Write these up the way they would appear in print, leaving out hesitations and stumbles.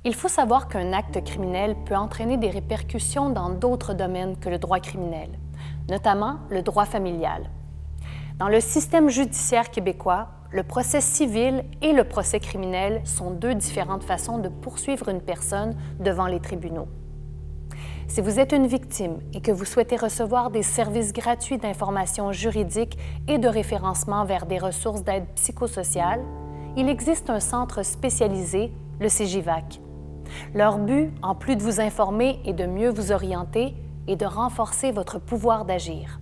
Il faut savoir qu'un acte criminel peut entraîner des répercussions dans d'autres domaines que le droit criminel, notamment le droit familial. Dans le système judiciaire québécois, le procès civil et le procès criminel sont deux différentes façons de poursuivre une personne devant les tribunaux. Si vous êtes une victime et que vous souhaitez recevoir des services gratuits d'information juridique et de référencement vers des ressources d'aide psychosociale, il existe un centre spécialisé, le CEGIVAC. Leur but, en plus de vous informer et de mieux vous orienter, est de renforcer votre pouvoir d'agir.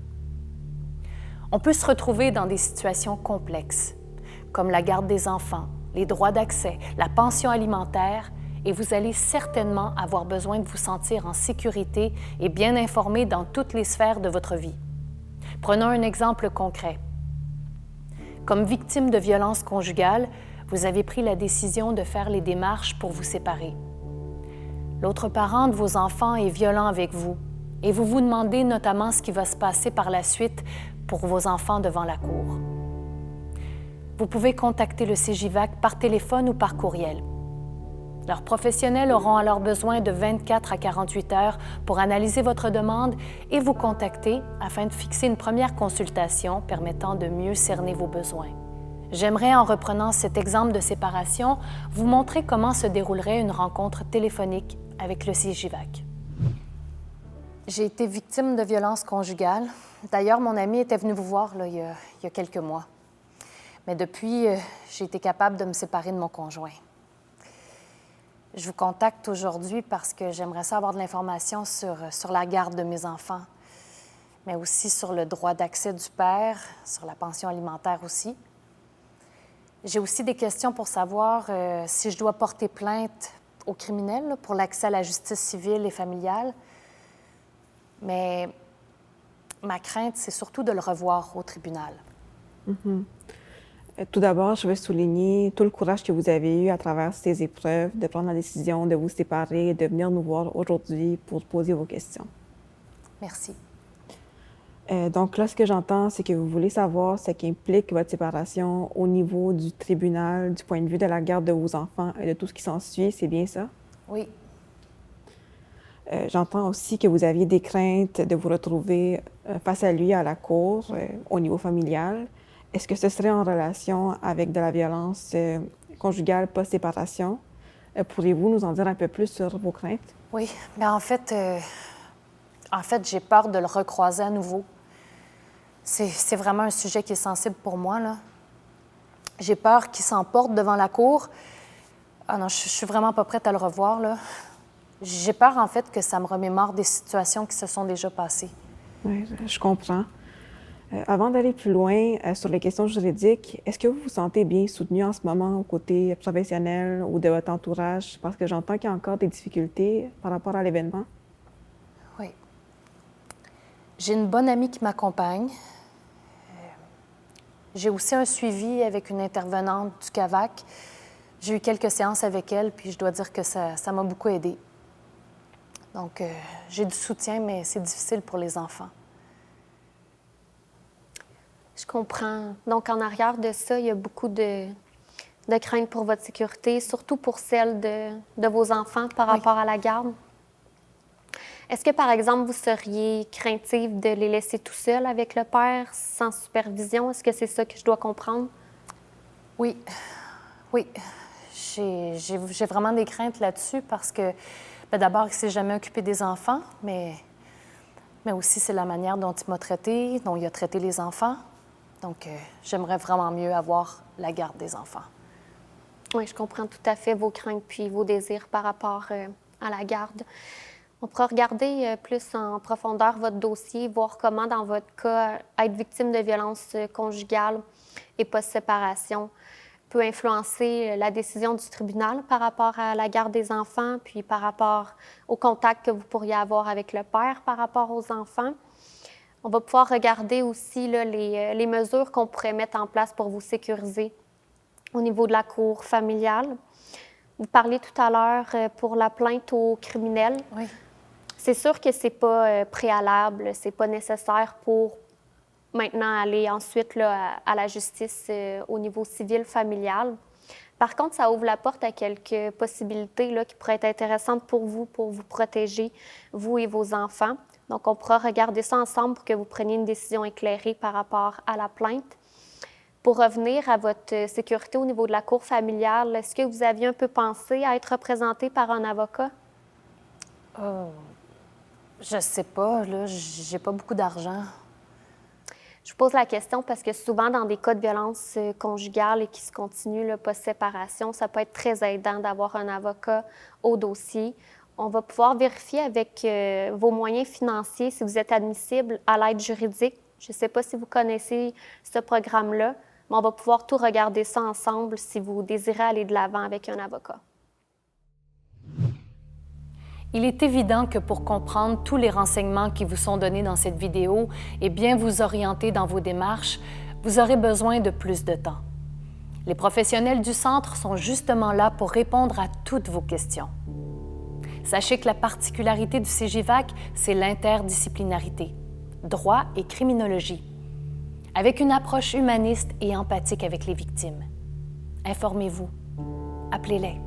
On peut se retrouver dans des situations complexes, comme la garde des enfants, les droits d'accès, la pension alimentaire, et vous allez certainement avoir besoin de vous sentir en sécurité et bien informé dans toutes les sphères de votre vie. Prenons un exemple concret. Comme victime de violences conjugales, vous avez pris la décision de faire les démarches pour vous séparer. L'autre parent de vos enfants est violent avec vous et vous vous demandez notamment ce qui va se passer par la suite pour vos enfants devant la cour. Vous pouvez contacter le CEGIVAC par téléphone ou par courriel. Leurs professionnels auront alors besoin de 24 à 48 heures pour analyser votre demande et vous contacter afin de fixer une première consultation permettant de mieux cerner vos besoins. J'aimerais, en reprenant cet exemple de séparation, vous montrer comment se déroulerait une rencontre téléphonique avec le CEGIVAC. J'ai été victime de violences conjugales. D'ailleurs, mon ami était venu vous voir il y a quelques mois. Mais depuis, j'ai été capable de me séparer de mon conjoint. Je vous contacte aujourd'hui parce que j'aimerais ça avoir de l'information sur la garde de mes enfants, mais aussi sur le droit d'accès du père, sur la pension alimentaire aussi. J'ai aussi des questions pour savoir si je dois porter plainte au criminel là, pour l'accès à la justice civile et familiale. Mais ma crainte, c'est surtout de le revoir au tribunal. Mhm. Tout d'abord, je veux souligner tout le courage que vous avez eu à travers ces épreuves, de prendre la décision de vous séparer et de venir nous voir aujourd'hui pour poser vos questions. Merci. Donc là, ce que j'entends, c'est que vous voulez savoir ce qu'implique votre séparation au niveau du tribunal, du point de vue de la garde de vos enfants et de tout ce qui s'ensuit, c'est bien ça? Oui. J'entends aussi que vous aviez des craintes de vous retrouver face à lui à la cour, au niveau familial. Est-ce que ce serait en relation avec de la violence conjugale post-séparation? Pourriez-vous nous en dire un peu plus sur vos craintes? Oui, mais en fait, j'ai peur de le recroiser à nouveau. C'est vraiment un sujet qui est sensible pour moi, là. J'ai peur qu'il s'emporte devant la cour. Ah non, je suis vraiment pas prête à le revoir, là. J'ai peur, en fait, que ça me remémore des situations qui se sont déjà passées. Oui, je comprends. Avant d'aller plus loin sur les questions juridiques, est-ce que vous vous sentez bien soutenu en ce moment au côté professionnel ou de votre entourage? Parce que j'entends qu'il y a encore des difficultés par rapport à l'événement. Oui. J'ai une bonne amie qui m'accompagne. J'ai aussi un suivi avec une intervenante du CAVAC. J'ai eu quelques séances avec elle, puis je dois dire que ça m'a beaucoup aidée. Donc, j'ai du soutien, mais c'est difficile pour les enfants. Je comprends. Donc, en arrière de ça, il y a beaucoup de crainte pour votre sécurité, surtout pour celle de vos enfants par rapport à la garde. Est-ce que, par exemple, vous seriez craintive de les laisser tout seuls avec le père, sans supervision? Est-ce que c'est ça que je dois comprendre? Oui. Oui. J'ai vraiment des craintes là-dessus parce que, d'abord, il ne s'est jamais occupé des enfants, mais aussi c'est la manière dont il m'a traitée, dont il a traité les enfants. Donc, j'aimerais vraiment mieux avoir la garde des enfants. Oui, je comprends tout à fait vos craintes puis vos désirs par rapport à la garde. On pourra regarder plus en profondeur votre dossier, voir comment, dans votre cas, être victime de violences conjugales et post-séparation peut influencer la décision du tribunal par rapport à la garde des enfants, puis par rapport au contact que vous pourriez avoir avec le père par rapport aux enfants. On va pouvoir regarder aussi là, les mesures qu'on pourrait mettre en place pour vous sécuriser au niveau de la cour familiale. Vous parliez tout à l'heure pour la plainte au criminel. Oui. C'est sûr que c'est pas préalable, c'est pas nécessaire pour maintenant aller ensuite là, à la justice au niveau civil familial. Par contre, ça ouvre la porte à quelques possibilités là, qui pourraient être intéressantes pour vous protéger, vous et vos enfants. Donc, on pourra regarder ça ensemble pour que vous preniez une décision éclairée par rapport à la plainte. Pour revenir à votre sécurité au niveau de la cour familiale, est-ce que vous aviez un peu pensé à être représenté par un avocat? Je sais pas, là, j'ai pas beaucoup d'argent. Je vous pose la question parce que souvent, dans des cas de violence conjugale et qui se continuent post-séparation, ça peut être très aidant d'avoir un avocat au dossier. On va pouvoir vérifier avec vos moyens financiers si vous êtes admissible à l'aide juridique. Je ne sais pas si vous connaissez ce programme-là, mais on va pouvoir tout regarder ça ensemble si vous désirez aller de l'avant avec un avocat. Il est évident que pour comprendre tous les renseignements qui vous sont donnés dans cette vidéo et bien vous orienter dans vos démarches, vous aurez besoin de plus de temps. Les professionnels du Centre sont justement là pour répondre à toutes vos questions. Sachez que la particularité du CEGIVAC, c'est l'interdisciplinarité, droit et criminologie, avec une approche humaniste et empathique avec les victimes. Informez-vous, appelez-les.